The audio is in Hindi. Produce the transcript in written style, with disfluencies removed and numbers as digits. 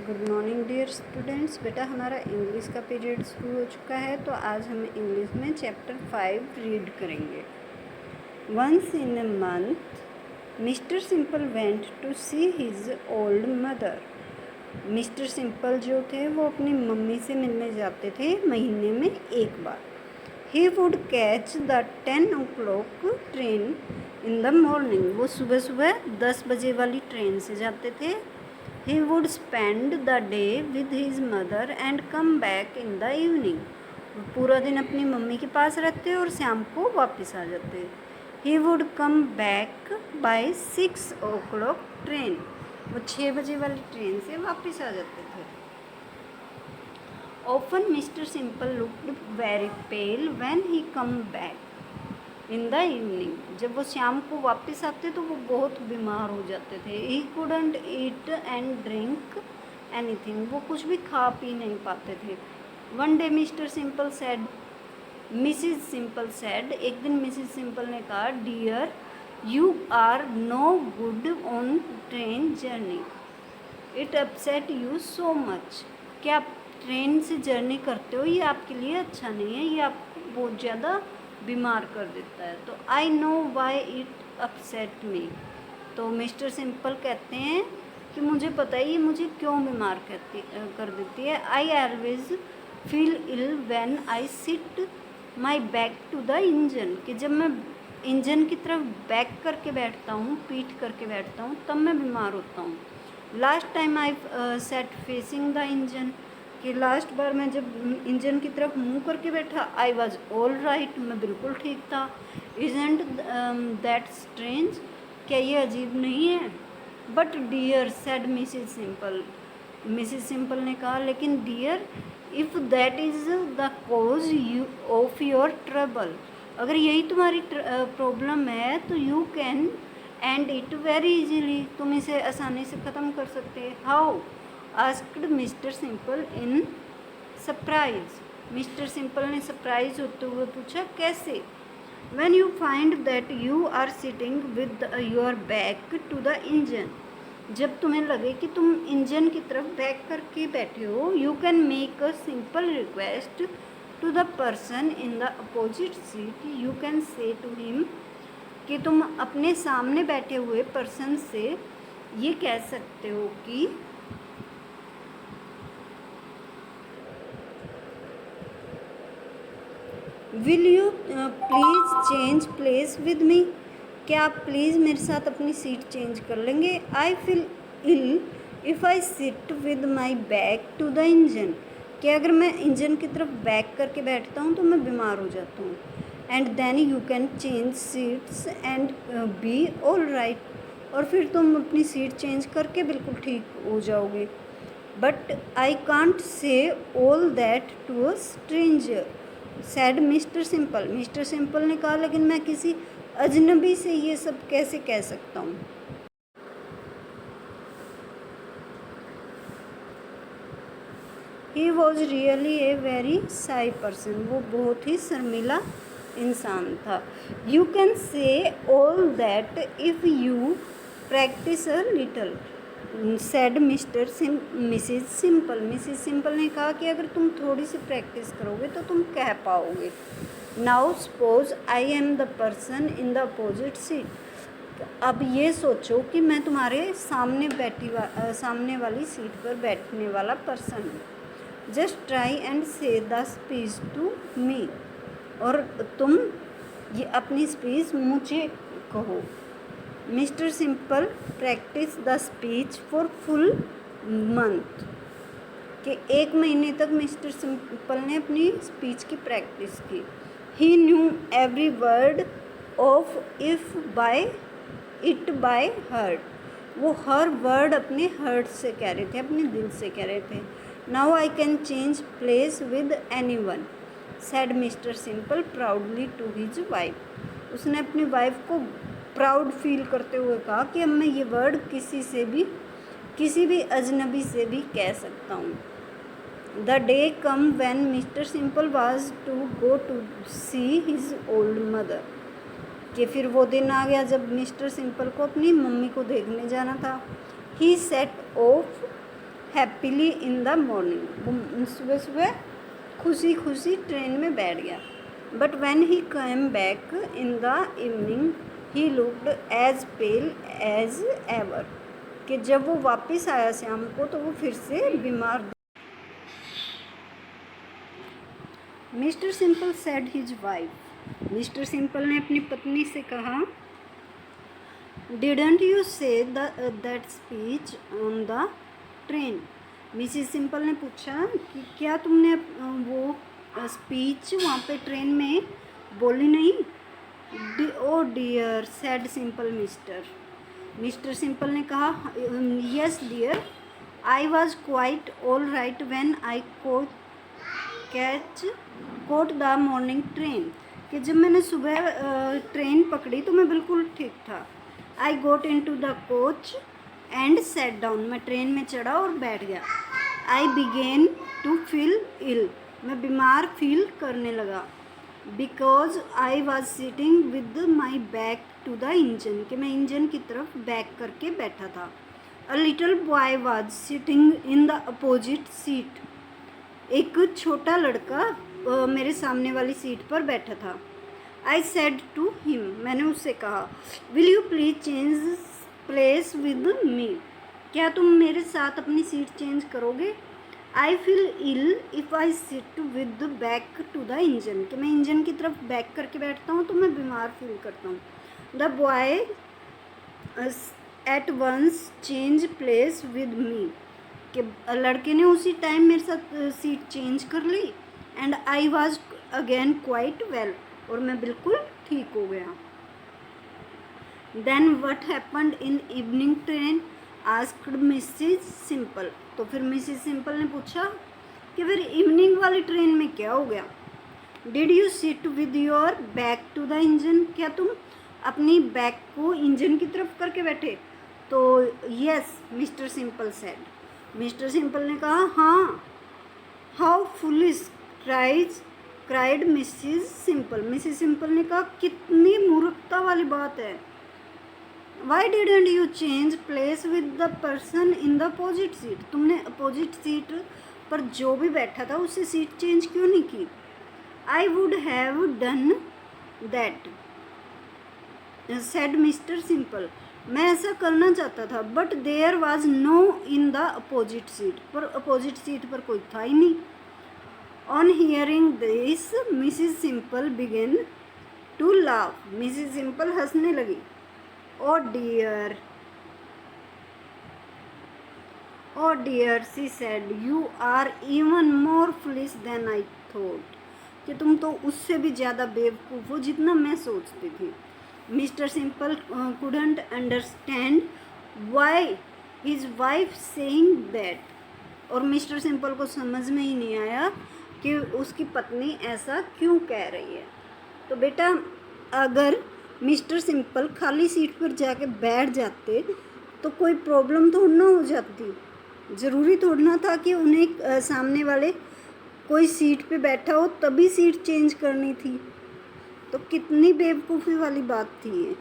Good morning dear students. बेटा हमारा इंग्लिश का पीरियड शुरू हो चुका है, तो आज हम इंग्लिश में चैप्टर 5 रीड करेंगे। Once in a month Mr Simple went to see his old mother. Mr Simple जो थे वो अपनी मम्मी से मिलने जाते थे महीने में एक बार। He would catch the 10 o'clock train in the morning. वो सुबह सुबह 10 बजे वाली ट्रेन से जाते थे। He would spend the day with his mother and come back in the evening. वो पूरा दिन अपनी मम्मी के पास रहते और शाम को वापस आ जाते। He would come back by 6 o'clock train. वो 6 बजे वाली ट्रेन से वापस आ जाते थे। Often Mr. Simple looked very pale when he come back in the evening. जब वो शाम को वापस आते तो वो बहुत बीमार हो जाते थे। He couldn't eat and drink anything. वो कुछ भी खा पी नहीं पाते थे। One day mister Simple said missus Simple said, एक दिन मिसिज सिंपल ने कहा, dear you are no good on train journey, it upset you so much. क्या आप ट्रेन से जर्नी करते हो, ये आपके लिए अच्छा नहीं है, ये आपको बहुत ज़्यादा बीमार कर देता है। तो I know why it upset me. तो मिस्टर सिंपल कहते हैं कि मुझे पता है ये मुझे क्यों बीमार कर देती है। I always feel ill when I sit my back to the engine, कि जब मैं इंजन की तरफ बैक करके बैठता हूँ, पीठ करके बैठता हूँ, तब मैं बीमार होता हूँ। Last time I set facing the engine, कि लास्ट बार मैं जब इंजन की तरफ मुंह करके बैठा, आई वॉज ऑल राइट, मैं बिल्कुल ठीक था। इजेंट दैट स्ट्रेंज, क्या ये अजीब नहीं है। But dear said missus Simple, missus Simple ने कहा, लेकिन dear if that is the cause you of your trouble, अगर यही तुम्हारी प्रॉब्लम है तो you can end it very easily, तुम इसे आसानी से ख़त्म कर सकते हैं। How asked mister Simple in surprise, mister Simple ने सरप्राइज होते हुए पूछा, कैसे। When you find that you are sitting with your back to the engine, जब तुम्हें लगे कि तुम इंजन की तरफ बैक करके बैठे हो, you can make a simple request to the person in the opposite seat. You can say to him, कि तुम अपने सामने बैठे हुए पर्सन से ये कह सकते हो कि will you please change place with me, क्या आप प्लीज़ मेरे साथ अपनी सीट चेंज कर लेंगे। I feel ill if I sit with my back to the engine, कि अगर मैं इंजन की तरफ बैक करके बैठता हूँ तो मैं बीमार हो जाता हूँ। And then you can change seats and be all right, और फिर तुम अपनी सीट चेंज करके बिल्कुल ठीक हो जाओगे। But I can't say all that to a stranger, said mister Simple, mister Simple ने कहा, लेकिन मैं किसी अजनबी से ये सब कैसे कह सकता हूँ। He was really a very Sai person, वो बहुत ही शर्मिला इंसान था। You can say all that if you practice a little, said missus Simple, missus Simple ने कहा कि अगर तुम थोड़ी सी प्रैक्टिस करोगे तो तुम कह पाओगे। Now suppose I am the person in the opposite seat, अब ये सोचो कि मैं तुम्हारे सामने वाली सीट पर बैठने वाला पर्सन हूँ। जस्ट ट्राई एंड से द स्पीच टू मी, और तुम ये अपनी स्पीच मुझे कहो। Mister simple practice the speech for full month, कि एक महीने तक मिस्टर सिंपल ने अपनी स्पीच की प्रैक्टिस की। He knew every word of if by it by heart, वो हर वर्ड अपने हर्ट से कह रहे थे, अपने दिल से कह रहे थे। Now I can change place with any one, said mister Simple proudly to his wife, उसने अपनी वाइफ को प्राउड फील करते हुए कहा कि अब मैं ये वर्ड किसी भी अजनबी से भी कह सकता हूँ। The day came when mister Simple was to go to see his old mother, कि फिर वो दिन आ गया जब मिस्टर सिंपल को अपनी मम्मी को देखने जाना था। He set off happily in the morning. वो सुबह सुबह खुशी खुशी ट्रेन में बैठ गया। But when he came back in the evening he looked as pale as ever. कि जब वो वापस आया शाम को तो वो फिर से बीमार। Mister Simple said his wife. Mister Simple ने अपनी पत्नी से कहा, didn't you say that speech on the train. Mrs simple ने पूछा कि क्या तुमने वो स्पीच वहाँ पे ट्रेन में बोली नहीं? Oh dear said Simple mister. Mister Simple ने कहा, yes dear, I was quite all right when I caught the morning train. कि जब मैंने सुबह ट्रेन पकड़ी तो मैं बिल्कुल ठीक था। I got into the coach and sat down. मैं ट्रेन में चढ़ा और बैठ गया। I began to feel ill. मैं बीमार फील करने लगा। Because I was sitting with my back to the engine. कि मैं इंजन की तरफ बैक करके बैठा था। A little boy was sitting in the opposite seat. एक छोटा लड़का मेरे सामने वाली सीट पर बैठा था। I said to him. मैंने उससे कहा, will you please change place with me. क्या तुम मेरे साथ अपनी सीट चेंज करोगे? I feel ill if I sit with back to the engine. कि मैं इंजन की तरफ बैक करके बैठता हूँ तो मैं बीमार फील करता हूँ। The boy at once change place with me. कि लड़के ने उसी टाइम मेरे साथ सीट चेंज कर ली। And I was again quite well. और मैं बिल्कुल ठीक हो गया। Then what happened in evening train asked Mrs Simple. तो फिर मिसिज सिंपल ने पूछा कि फिर इवनिंग वाली ट्रेन में क्या हो गया? Did you sit with your back to the engine. क्या तुम अपनी बैक को इंजन की तरफ करके बैठे? तो yes mister Simple said. Mister Simple ने कहा, हाँ। How foolish cried Mrs Simple. Missus Simple ने कहा, कितनी मूर्खता वाली बात है। Y didn't you change place with the person in the opposite seat. तुमने अपोजिट सीट पर जो भी बैठा था उससे सीट चेंज क्यों नहीं की? I would have done that said mister Simple. मैं ऐसा करना चाहता था। But there was no in the opposite seat. पर अपोजिट सीट पर कोई था ही नहीं। On hearing this Mrs Simple began to laugh. Mrs Simple हंसने लगी। Oh dear she said, you are even more foolish than I thought. कि तुम तो उससे भी ज़्यादा बेवकूफ़ हो जितना मैं सोचती थी। Mister simple couldn't understand why his wife saying that। और मिस्टर सिंपल को समझ में ही नहीं आया कि उसकी पत्नी ऐसा क्यों कह रही है। तो बेटा, अगर मिस्टर सिंपल खाली सीट पर जाके बैठ जाते तो कोई प्रॉब्लम थोड़ी ना हो जाती। ज़रूरी थोड़ी ना था कि उन्हें सामने वाले कोई सीट पे बैठा हो तभी सीट चेंज करनी थी। तो कितनी बेवकूफ़ी वाली बात थी ये।